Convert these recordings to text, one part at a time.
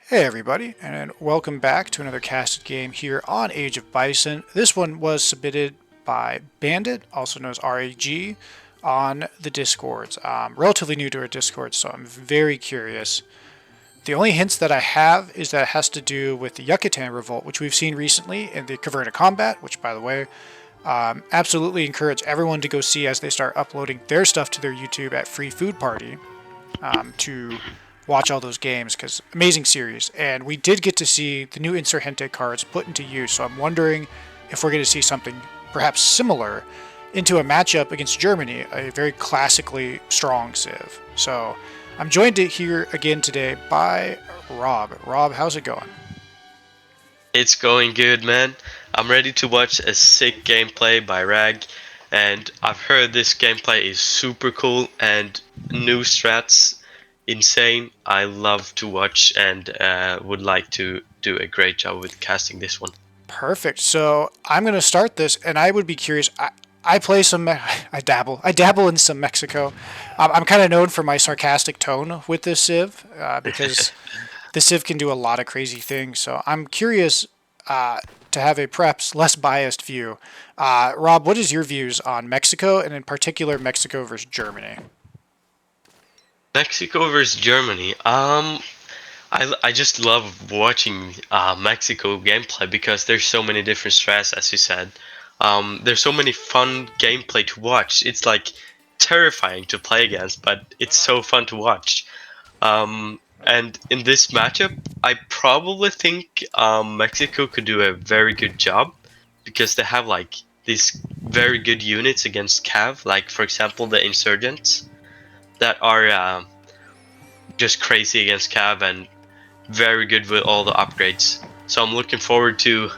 Hey everybody, and welcome back to another casted game here on Age of Bison. This one was submitted by Bandit, also known as RAG, on the Discords. Relatively new to our Discord, so I'm very curious. The only hints that I have is that it has to do with the Yucatan Revolt, which we've seen recently in the Caverna Combat, which, by the way, absolutely encourage everyone to go see as they start uploading their stuff to their YouTube at Free Food Party to watch all those games because amazing series. And we did get to see the new Insurgente cards put into use, so I'm wondering if we're going to see something perhaps similar into a matchup against Germany, a very classically strong Civ. So I'm joined here again today by Rob. Rob, how's it going? It's going good, man. I'm ready to watch a sick gameplay by Rag, and I've heard this gameplay is super cool and new strats insane. I love to watch and would like to do a great job with casting this one. Perfect. So I'm going to start this, and I would be curious. I play some. I dabble. I dabble in some Mexico. I'm kind of known for my sarcastic tone with this Civ because the Civ can do a lot of crazy things. So I'm curious to have a perhaps less biased view. Rob, what is your views on Mexico, and in particular Mexico versus Germany? Mexico versus Germany. I just love watching Mexico gameplay because there's so many different strats, as you said. There's so many fun gameplay to watch. It's like terrifying to play against, but it's so fun to watch. And in this matchup, I probably think Mexico could do a very good job because they have like these very good units against Cav, like for example the insurgents that are just crazy against Cav and very good with all the upgrades. So I'm looking forward to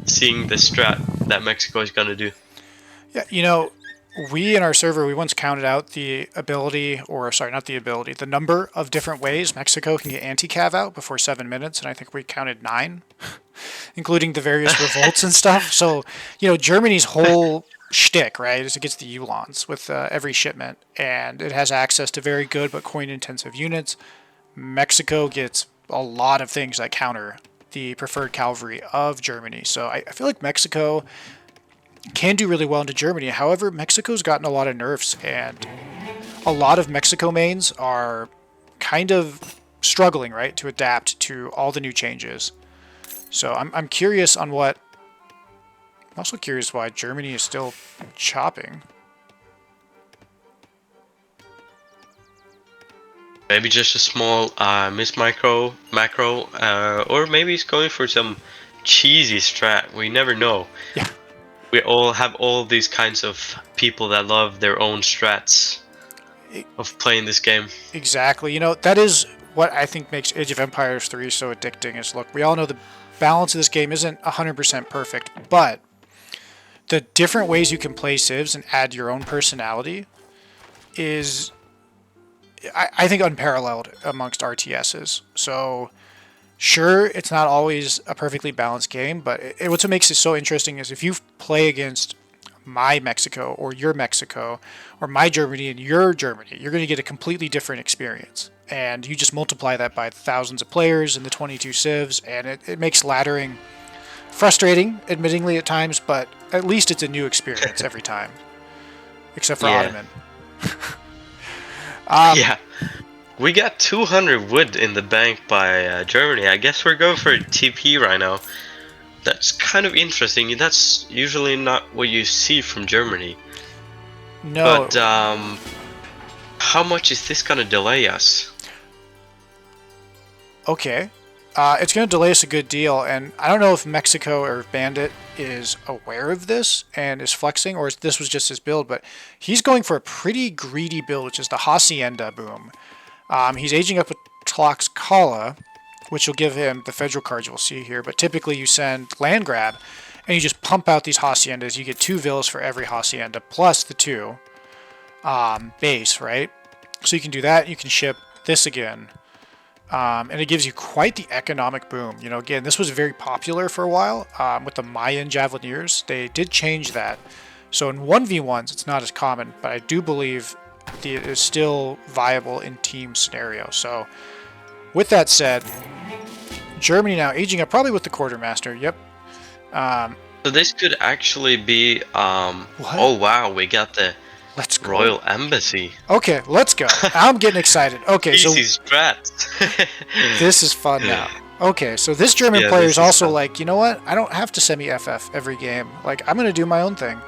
seeing the strat that Mexico is gonna do. Yeah, we in our server, we once counted out the ability, or sorry, not the ability, the number of different ways Mexico can get anti-cav out before 7 minutes, and I think we counted 9, including the various revolts and stuff. So, Germany's whole shtick, right, is it gets the Ulans with every shipment, and it has access to very good but coin-intensive units. Mexico gets a lot of things that counter the preferred cavalry of Germany. So I feel like Mexico can do really well into Germany. However, Mexico's gotten a lot of nerfs, and a lot of Mexico mains are kind of struggling, right, to adapt to all the new changes. So I'm curious on what. I'm also curious why Germany is still chopping. Maybe just a small miss macro, or maybe he's going for some cheesy strat. We never know. Yeah, We all have all these kinds of people that love their own strats of playing this game. exactly. That is what I think makes Age of Empires 3 so addicting. Is look, we all know the balance of this game isn't 100% perfect, but the different ways you can play civs and add your own personality is, I think, unparalleled amongst RTSs. So, sure, it's not always a perfectly balanced game, but what makes it so interesting is if you play against my Mexico or your Mexico or my Germany and your Germany, you're going to get a completely different experience. And you just multiply that by thousands of players and the 22 civs, and it makes laddering frustrating, admittingly, at times, but at least it's a new experience every time, except for Yeah, Ottoman. yeah. We got 200 wood in the bank by Germany. I guess we're going for a TP right now. That's kind of interesting. That's usually not what you see from Germany. No, But how much is this gonna delay us? okay. It's going to delay us a good deal, and I don't know if Mexico or Bandit is aware of this and is flexing, or if this was just his build, but he's going for a pretty greedy build, which is the Hacienda boom. He's aging up with Tlaxcala, which will give him the federal cards you'll see here, but typically you send land grab, and you just pump out these Haciendas. You get 2 villas for every Hacienda, plus the 2 base, right? So you can do that, you can ship this again, and it gives you quite the economic boom. Again, this was very popular for a while with the Mayan Javelineers. They did change that. So in 1v1s, it's not as common, but I do believe it is still viable in team scenario. So with that said, Germany now aging up, probably with the quartermaster. Yep. So this could actually be What? oh wow, we got the Let's go. Royal Embassy. Okay, let's go. I'm getting excited. Okay, so Easy strats. this is fun now. Okay, so this German Yeah, player this is is also fun. like, you know what? I don't have to semi-FF every game. Like, I'm gonna do my own thing.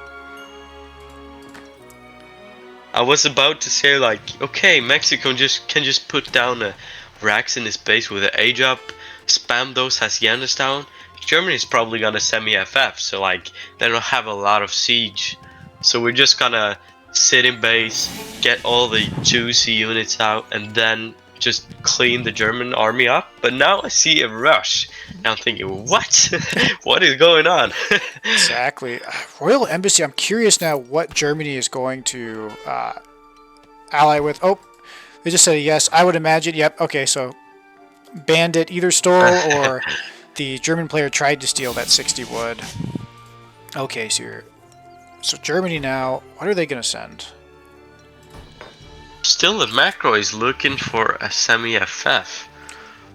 I was about to say like, okay, Mexico can just put down racks in his base with an age up, spam those haciendas down. Germany's probably gonna semi-FF, so like they don't have a lot of siege. So we're just gonna sit in base, get all the juicy units out, and then just clean the German army up. But now I see a rush, and I'm thinking, what? What is going on? Exactly. Royal Embassy, I'm curious now what Germany is going to ally with. Oh, they just said a yes. I would imagine, yep, okay, so Bandit either stole or the German player tried to steal that 60 wood. Okay, so Germany now, what are they going to send? Still, the macro is looking for a semi-FF.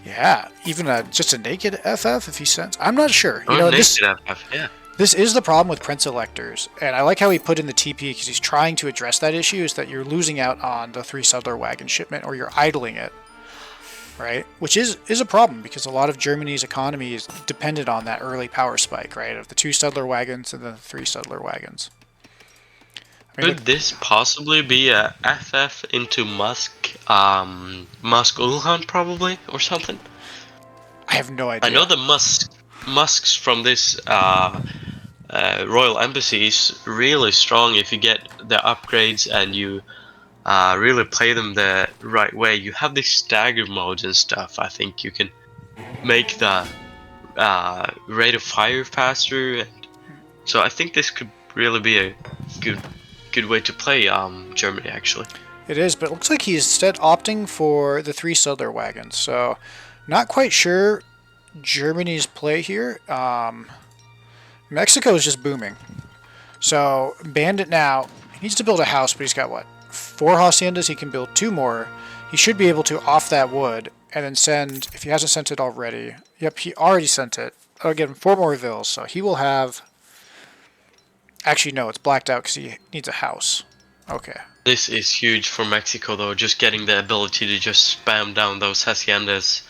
Yeah, even just a naked FF if he sends. I'm not sure. You Oh, know, naked FF, yeah. this is the problem with Prince Electors, and I like how he put in the TP because he's trying to address that issue. Is that you're losing out on the 3 settler wagon shipment, or you're idling it, right? Which is a problem because a lot of Germany's economy is dependent on that early power spike, right? Of the 2 settler wagons and the 3 settler wagons. I mean, Could this possibly be a FF into Musk Ulhan probably or something? I have no I know idea. the Musks from this Royal Embassy is really strong if you get the upgrades and you really play them the right way. You have these stagger modes and stuff. I think you can make the rate of fire faster, and so I think this could really be a good way to play Germany actually. It is, but it looks like he's instead opting for the 3 settler wagons. So, not quite sure Germany's play here. Mexico is just booming. So Bandit now he needs to build a house, but he's got what? 4 haciendas. He can build 2 more. He should be able to off that wood and then send, if he hasn't sent it already. Yep, he already sent it. I'll give him 4 more vills, so he will have. Actually, no, it's blacked out because he needs a house. Okay. This is huge for Mexico though, just getting the ability to just spam down those haciendas.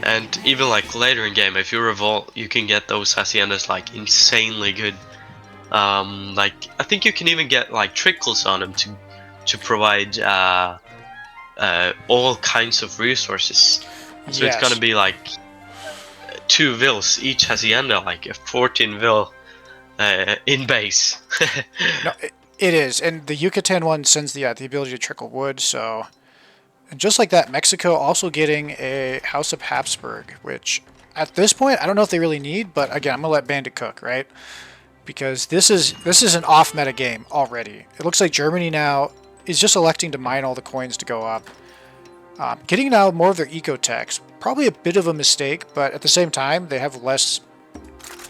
And even like later in game, if you revolt, you can get those haciendas like insanely good. Like I think you can even get like trickles on them to provide all kinds of resources. So it's gonna Yes. be like 2 vills each hacienda, like a 14 vil in base. No, it is, and the Yucatan one sends the ability to trickle wood. So, and just like that, Mexico also getting a House of Habsburg, which at this point I don't know if they really need, but again I'm gonna let Bandit cook, right? Because this is an off meta game already. It looks like Germany now is just electing to mine all the coins to go up. Getting now more of their eco techs, probably a bit of a mistake, but at the same time they have less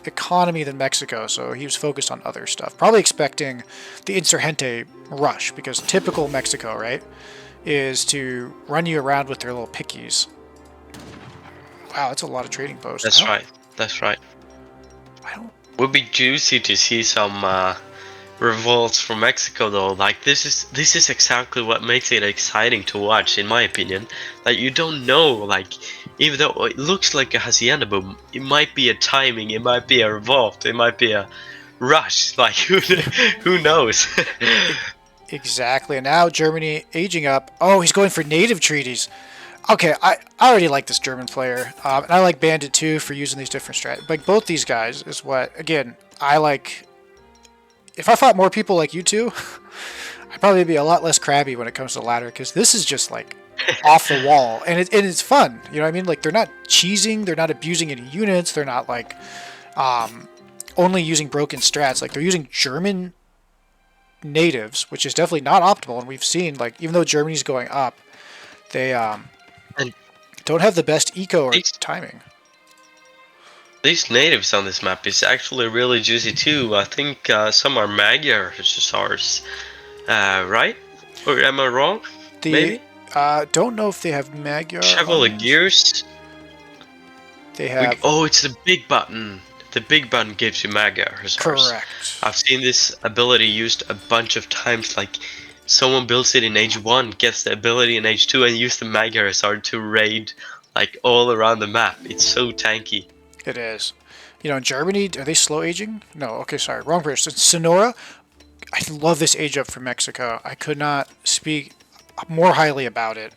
economy than Mexico, so he was focused on other stuff. Probably expecting the Insurgente rush, because typical Mexico, right, is to run you around with their little pickies. Wow, that's a lot of trading posts. That's right. That's right. I don't. Would be juicy to see some revolts from Mexico though. Like this is exactly what makes it exciting to watch, in my opinion. Like you don't know, like even though it looks like a hacienda, but it might be a timing, it might be a revolt, it might be a rush. Like who knows? Exactly. And now Germany aging up. Oh, he's going for native treaties. Okay, I already like this German player, and I like Bandit too for using these different strats. Like both these guys is what again I like. If I fought more people like you two, I'd probably be a lot less crabby when it comes to ladder because this is just like off the wall and it's fun. You know what I mean? Like they're not cheesing, they're not abusing any units, they're not like only using broken strats. Like they're using German natives, which is definitely not optimal. And we've seen like even though Germany's going up, they And don't have the best eco or these timing. these natives on this map is actually really juicy too. I think some are Magyars, right? Or am I wrong? The Maybe don't know if they have Magyar Chevalier armies. Gears. They have Oh, it's the big button. The big button gives you mega hussars. correct. I've seen this ability used a bunch of times. Like someone builds it in age 1, gets the ability in age 2, and use the mega hussar to raid like all around the map. It's so tanky. It is. You know, in Germany, are they slow aging? No. Okay, sorry, wrong person. Sonora. I love this age up from Mexico. I could not speak more highly about it.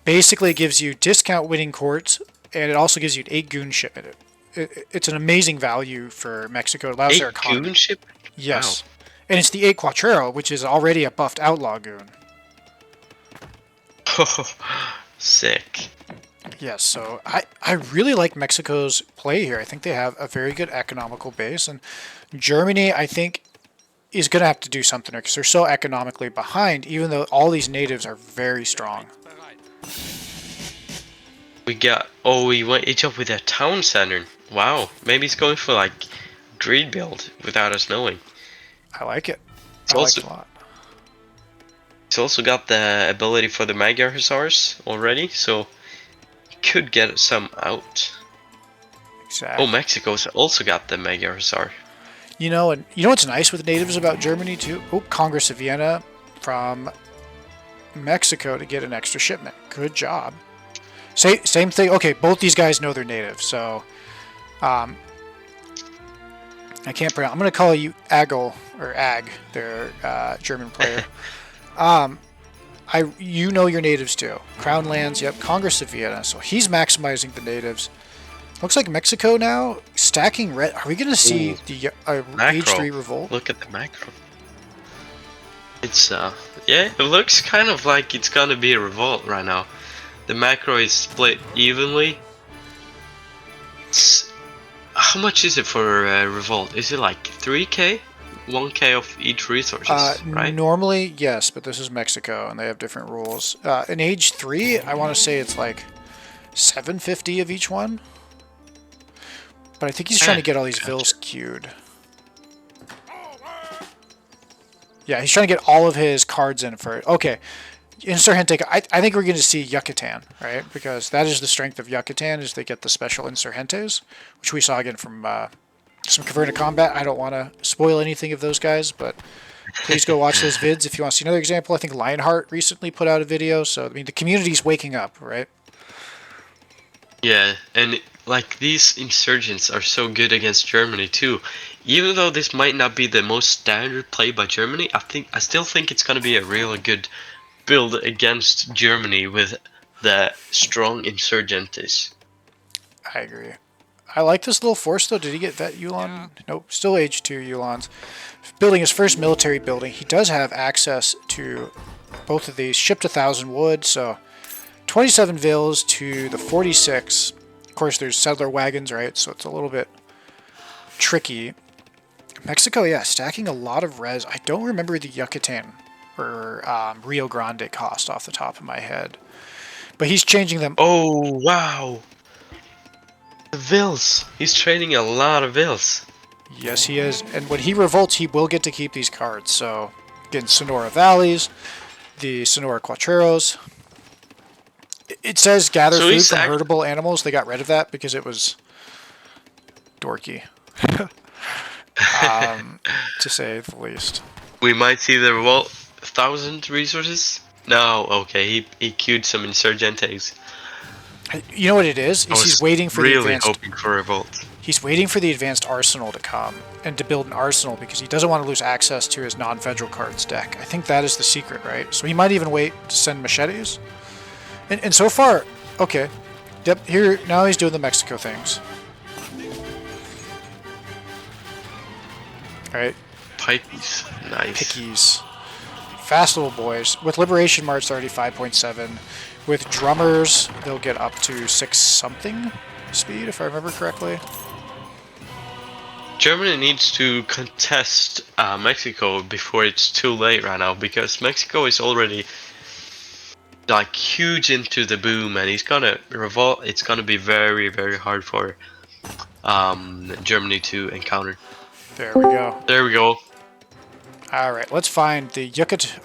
Basically, it gives you discount winning courts, and it also gives you an 8 goon shipment. It's an amazing value for Mexico. It allows their 8 economy. goon ship? Wow. Yes. And it's the 8 Quattro, which is already a buffed outlaw goon. Sick. Yes, so I really like Mexico's play here. I think they have a very good economical base. And Germany, I think, is going to have to do something because they're so economically behind, even though all these natives are very strong. We went each up with a town center. Wow, maybe he's going for like greed build without us knowing. I like it. It's I like also it a lot. he's also got the ability for the Magyar Hussars already, so he could get some out. Exactly. Oh, Mexico's also got the Magyar Hussar. You know, and you know what's nice with natives about Germany too? Oh, Congress of Vienna from Mexico to get an extra shipment. Good job. Same thing. Okay, both these guys know they're native, so I can't pronounce. I'm going to call you Agel or Ag, their German player. You know your natives too. Crown lands. Yep. Congress of Vienna. So he's maximizing the natives. Looks like Mexico now stacking red. Are we going to see the Age 3 revolt? Look at the macro. It's yeah, it looks kind of like it's gonna be a revolt right now. The macro is split evenly. How much is it for revolt? Is it like 3k? 1k of each resources, right? Normally, yes, but this is Mexico and they have different rules. In Age 3, I want to say it's like 750 of each one. But I think he's trying to get all these vills queued. Yeah, he's trying to get all of his cards in for it. Okay. Insurgente, I think we're going to see Yucatan, right? Because that is the strength of Yucatan, is they get the special Insurgentes, which we saw again from some Caverna Combat. I don't want to spoil anything of those guys, but please go watch those vids if you want to see another example. I think Lionheart recently put out a video, so I mean the community's waking up, right? Yeah, and like these insurgents are so good against Germany too. Even though this might not be the most standard play by Germany, I still think it's gonna be a really good build against Germany with the strong insurgentes. I agree. I like this little force though. Did he get Vet Yulan? Nope, still Age 2 Yulans. Building his first military building. He does have access to both of these. Shipped 1,000 wood, so 27 vills to the 46. Of course, there's settler wagons, right? So it's a little bit tricky. Mexico, yeah, stacking a lot of res. I don't remember the Yucatan or Rio Grande cost off the top of my head. But he's changing them. Oh, wow. The vills. He's trading a lot of vills. Yes, he is. And when he revolts, he will get to keep these cards. So, again, Sonora Valleys, the Sonora Quatreros. It says gather food from herdable animals. They got rid of that because it was dorky. To say the least. We might see the revolt 1,000 resources? No, okay, he queued some insurgentes. You know what it is? He's waiting for the advanced. Hoping for a revolt. He's waiting for the advanced arsenal to come and to build an arsenal because he doesn't want to lose access to his non-federal cards deck. I think that is the secret, right? So he might even wait to send machetes. And so far, okay. Yep, here now he's doing the Mexico things. Alright. Pikeys. Nice. Pickies. Fast little boys. With Liberation March, they're already 5.7. With Drummers, they'll get up to 6 something speed, if I remember correctly. Germany needs to contest Mexico before it's too late right now, because Mexico is already like huge into the boom, and he's gonna revolt. It's gonna be very, very hard for Germany to encounter. There we go. There we go. All right, let's find the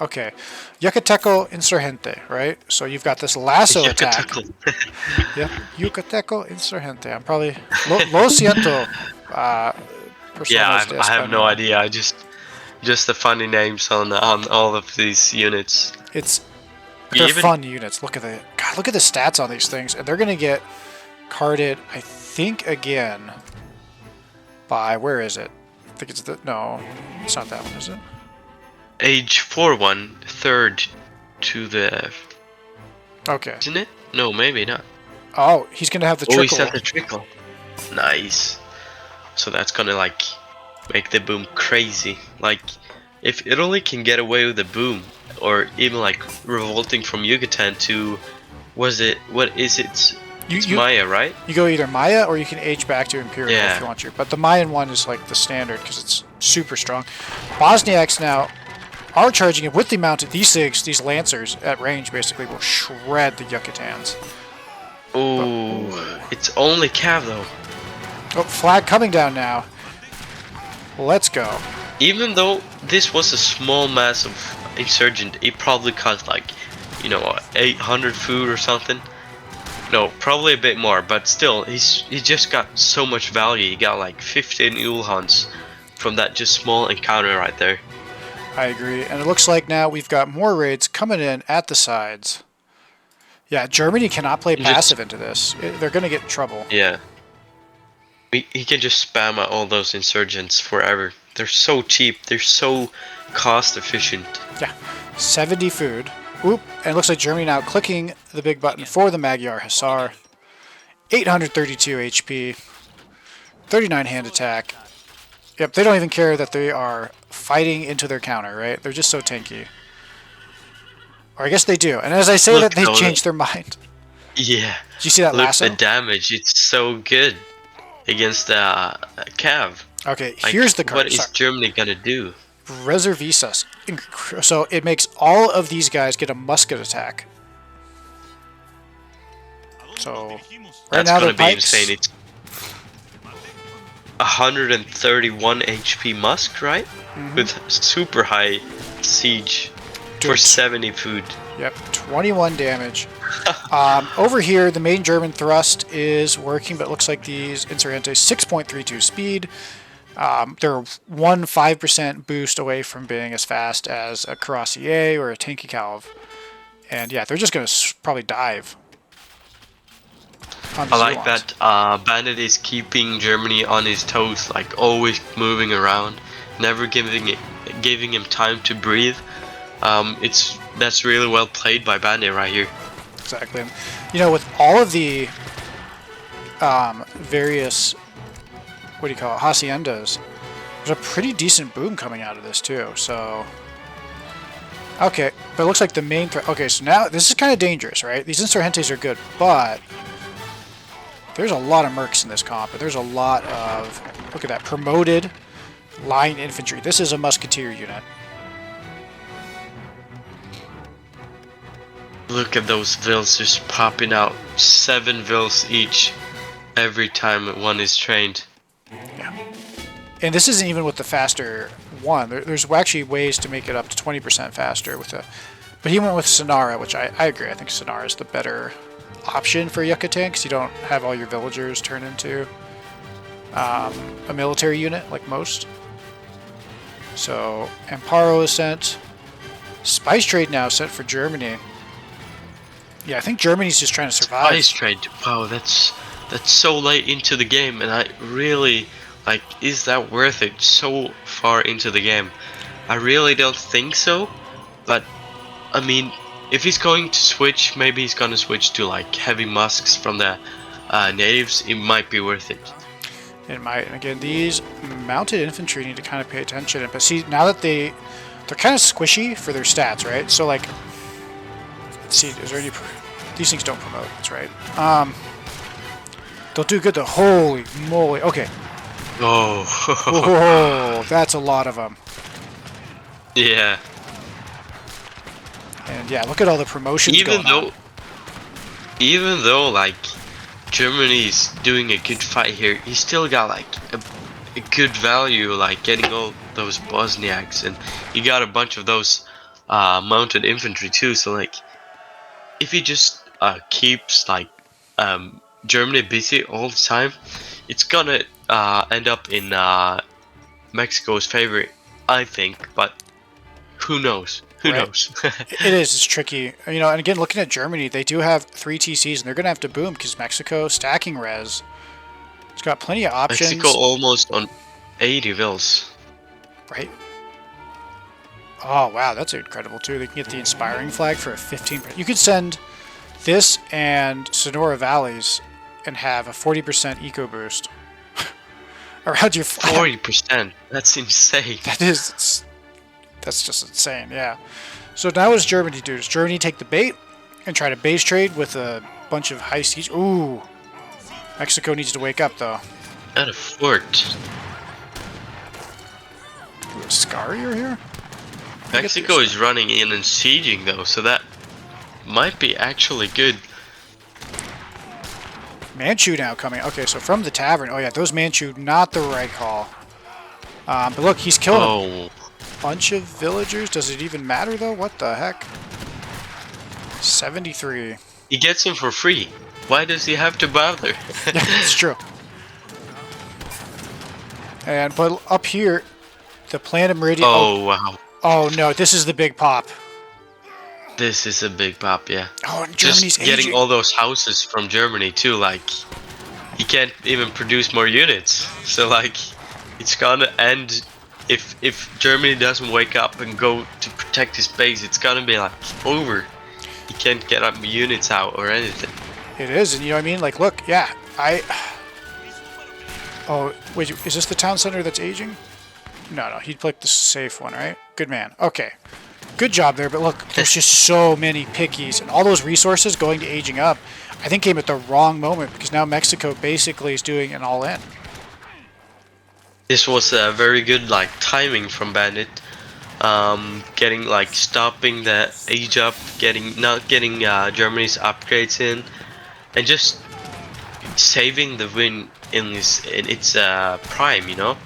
Okay, Yucateco Insurgente, right? So you've got this lasso attack. Yucateco. Yep, Yucateco Insurgente. I'm probably lo siento, uh, personas Yeah, de I have no español. idea. I just the funny names on all of these units. It's You they're even fun units. Look at look at the stats on these things, and they're gonna get carded. I think again by where is it? I think it's no, it's not that one, is it? age 4-1, third to the, Okay. isn't it? No, maybe not. Oh, he's gonna have the Oh, he trickle. sent the trickle. Nice. So that's gonna like make the boom crazy. Like if Italy can get away with the boom, or even like revolting from Yucatan to, what is it? It's Maya, right? You go either Maya or you can age back to Imperial Yeah. if you want to. But the Mayan one is like the standard because it's super strong. Bosniaks now are charging it with the mounted. These lancers at range basically will shred the Yucatans. Ooh, it's only Cav though. Oh, flag coming down now. Let's go. Even though this was a small mass of insurgent, it probably cost like, 800 food or something. No, probably a bit more, but still, he just got so much value. He got like 15 Ulhans from that just small encounter right there. I agree. And it looks like now we've got more raids coming in at the sides. Yeah, Germany cannot play passive into this. They're going to get in trouble. Yeah. He can just spam out all those insurgents forever. They're so cheap. They're so cost efficient. Yeah. 70 food. Oop. And it looks like Germany now clicking the big button for the Magyar Hussar. 832 HP. 39 hand attack. Yep, they don't even care that they are fighting into their counter, right? They're just so tanky. Or I guess they do. And as I say that, they changed their mind. Yeah. Did you see that lasso? Look, the damage. It's so good against Cav. Okay, Like, here's the card. What is Germany gonna do? Reservistas. So it makes all of these guys get a musket attack. So right That's now gonna they're be pikes. insane. It's 131 HP Musk, right? With super high siege for 70 food. Yep, 21 damage. Over here, the main German thrust is working, but it looks like these Insurgentes 6.32 speed. They're 5% boost away from being as fast as a Cuirassier or a Tanky Calv. And yeah, they're just going to probably dive. I like that Bandit is keeping Germany on his toes, like always moving around, never giving him time to breathe. That's really well played by Bandit right here. Exactly. And, with all of the various, what do you call it, haciendas, there's a pretty decent boom coming out of this too. So, okay, but it looks like the main threat. Okay, so now this is kind of dangerous, right? These Insurgentes are good, but there's a lot of mercs in this comp, and there's a lot of, look at that, promoted line infantry. This is a musketeer unit. Look at those vills just popping out. 7 vills each every time one is trained. Yeah. And this isn't even with the faster one. There's actually ways to make it up to 20% faster with a. But he went with Sonara, which I agree. I think Sonara is the better option for Yucatan because you don't have all your villagers turn into a military unit like most. So Amparo is sent. Spice trade now set for Germany. Yeah, I think Germany's just trying to survive. Spice trade. Wow, that's so late into the game, and I really like. Is that worth it? So far into the game, I really don't think so. But I mean, if he's going to switch, maybe he's gonna switch to like heavy musks from the natives. It might be worth it. It might. And again, these mounted infantry need to kind of pay attention. But see, now that they're kind of squishy for their stats, right? So like, let's see, is there any? These things don't promote. That's right. They'll do good though. Holy moly! Okay. Oh. Whoa, that's a lot of them. Yeah. And yeah, look at all the promotions going on. Even though like Germany's doing a good fight here, he still got like a good value, like getting all those Bosniaks, and he got a bunch of those mounted infantry too. So like, if he just keeps like Germany busy all the time, it's gonna end up in Mexico's favor, I think. But who knows? Who Right. knows? It is. It's tricky. You know, and again, looking at Germany, they do have 3 TCs, and they're going to have to boom because Mexico stacking res. It's got plenty of Mexico options, almost on 80 vills. right? Oh, wow, that's incredible, too. They can get the inspiring flag for a 15%. You could send this and Sonora Valleys and have a 40% eco boost around your flag. 40%. That's insane. That's just insane, yeah. So now what does Germany do? Does Germany take the bait and try to base trade with a bunch of high siege? Ooh. Mexico needs to wake up, though. At a fort. Ooh, a Scarier here? Mexico is running in and sieging though, so that might be actually good. Manchu now coming. Okay, so from the tavern. Oh, yeah, those Manchu, not the right call. But look, he's killing a bunch of villagers. Does it even matter, though? What the heck? 73. He gets him for free. Why does he have to bother? Yeah, it's true. But up here, the Planet Meridian. Oh, wow. Oh, no, this is the big pop. This is a big pop, yeah. Oh, and Just Germany's getting aging. all those houses from Germany too, like, he can't even produce more units. So like, it's gonna end, if Germany doesn't wake up and go to protect his base, it's gonna be like over. He can't get up units out or anything. It is, and you know what I mean? Like, look, yeah, Oh, wait, is this the town center that's aging? No, he picked the safe one, right? Good man. Okay. Good job there, but look, there's just so many pickies, and all those resources going to aging up, I think came at the wrong moment, because now Mexico basically is doing an all-in. This was a very good like timing from Bandit. Getting like stopping the age up, not getting Germany's upgrades in, and just saving the win in its prime, you know.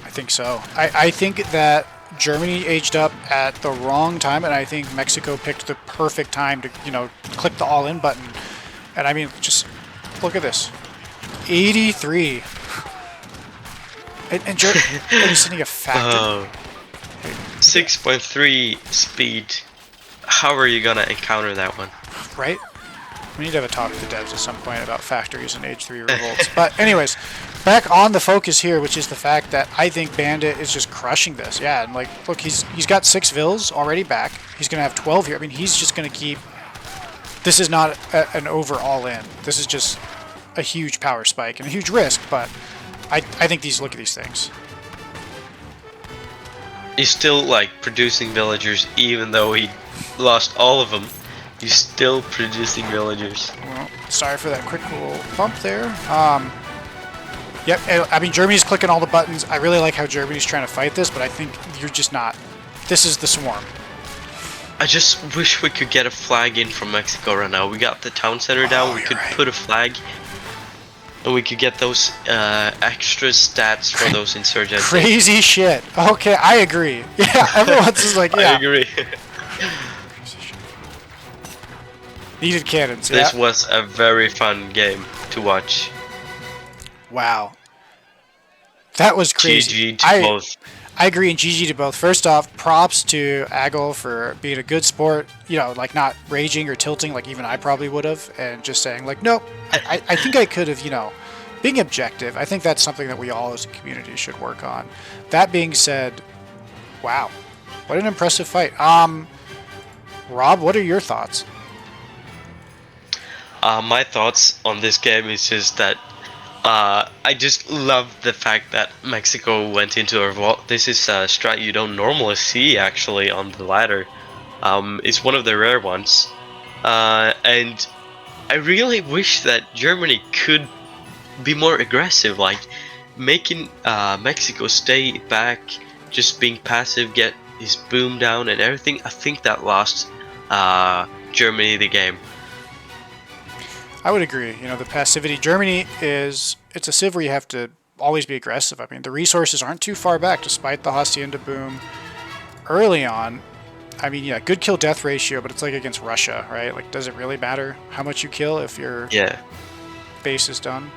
I think so. I think that Germany aged up at the wrong time, and I think Mexico picked the perfect time to, click the all-in button. And I mean, just look at this. 83. And he's sending a factor. 6.3 speed. How are you gonna encounter that one? Right? We need to have a talk to the devs at some point about factories and Age 3 revolts. But anyways, back on the focus here, which is the fact that I think Bandit is just crushing this. Yeah, and like, look, he's got 6 vills already back. He's going to have 12 here. I mean, he's just going to keep... This is not an overall in. This is just a huge power spike and a huge risk, but I think look at these things. He's still like producing villagers even though he lost all of them. He's still producing villagers. Well, sorry for that quick little bump there. Yep, I mean, Germany's clicking all the buttons. I really like how Germany's trying to fight this, but I think you're just not. This is the swarm. I just wish we could get a flag in from Mexico right now. We got the town center down, we could put a flag, and we could get those extra stats for those insurgents. Crazy shit. Okay, I agree. Yeah, everyone's just like, yeah. I agree. Needed cannons, yeah. This was a very fun game to watch. Wow. That was crazy. GG to both. I agree, and GG to both. First off, props to Agel for being a good sport, like not raging or tilting like even I probably would have, and just saying like, nope, I think I could have, being objective. I think that's something that we all as a community should work on. That being said, wow, what an impressive fight. Rob, what are your thoughts? My thoughts on this game is just that I just love the fact that Mexico went into a revolt. This is a strat you don't normally see actually on the ladder. It's one of the rare ones, and I really wish that Germany could be more aggressive, like making Mexico stay back, just being passive, get his boom down and everything. I think that lost Germany the game. I would agree. The passivity. Germany it's a civ where you have to always be aggressive. I mean, the resources aren't too far back, despite the Hacienda boom early on. I mean, yeah, good kill death ratio, but it's like against Russia, right? Like, does it really matter how much you kill if your base is done?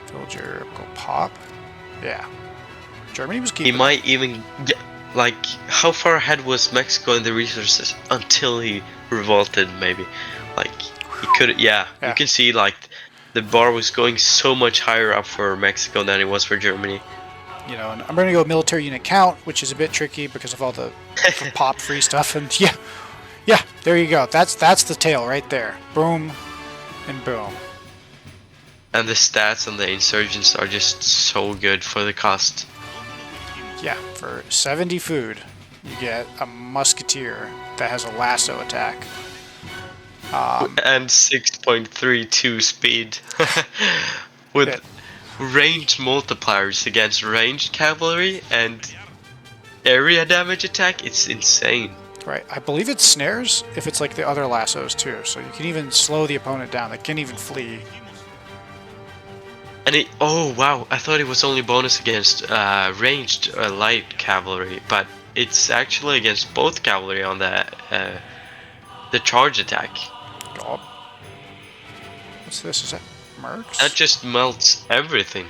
Villager go pop. Yeah. Germany was keeping. He might even get, like, how far ahead was Mexico in the resources until he revolted? Maybe, like, he could. Yeah, you can see like the bar was going so much higher up for Mexico than it was for Germany. You know, and I'm going to go military unit count, which is a bit tricky because of all the pop free stuff. And yeah, there you go. That's the tail right there. Boom, and boom. And the stats on the insurgents are just so good for the cost. Yeah, for 70 food, you get a musketeer that has a lasso attack. And 6.32 speed. With ranged multipliers against ranged cavalry and area damage attack, it's insane. Right, I believe it snares if it's like the other lassos too, so you can even slow the opponent down. They can't even flee. And oh wow, I thought it was only bonus against ranged light cavalry, but it's actually against both cavalry on the charge attack. God. What's this? Is that mercs? That just melts everything.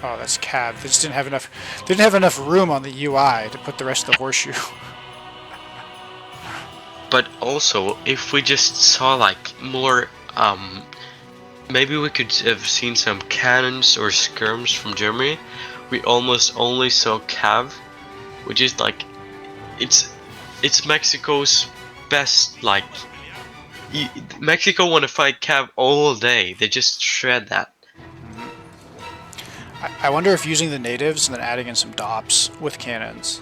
Oh, that's cav. They just didn't have enough. They didn't have enough room on the UI to put the rest of the horseshoe. But also, if we just saw like more, maybe we could have seen some cannons or skirms from Germany. We almost only saw cav, which is like, it's Mexico's best. Like, Mexico want to fight cav all day. They just shred that. I wonder if using the natives and then adding in some dops with cannons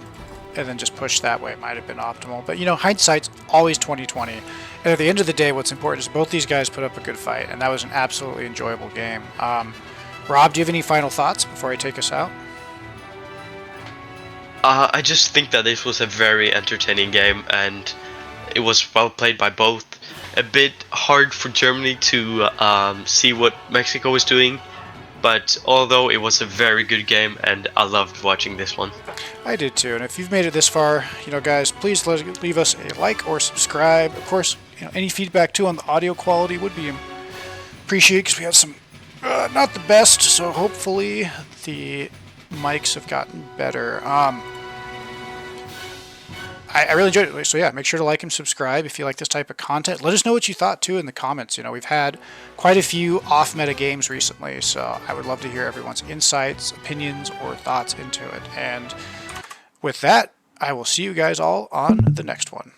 and then just push that way might have been optimal. But, you know, hindsight's always 20/20. And at the end of the day, what's important is both these guys put up a good fight, and that was an absolutely enjoyable game. Rob, do you have any final thoughts before I take us out? I just think that this was a very entertaining game, and it was well played by both. A bit hard for Germany to see what Mexico was doing, but although it was a very good game, and I loved watching this one. I did too, and if you've made it this far, you know, guys, please leave us a like or subscribe. Of course, you know, any feedback too on the audio quality would be appreciated because we had some not the best, so hopefully the mics have gotten better. I really enjoyed it. So yeah, make sure to like and subscribe if you like this type of content. Let us know what you thought too in the comments. You know, we've had quite a few off-meta games recently, so I would love to hear everyone's insights, opinions, or thoughts into it. And with that, I will see you guys all on the next one.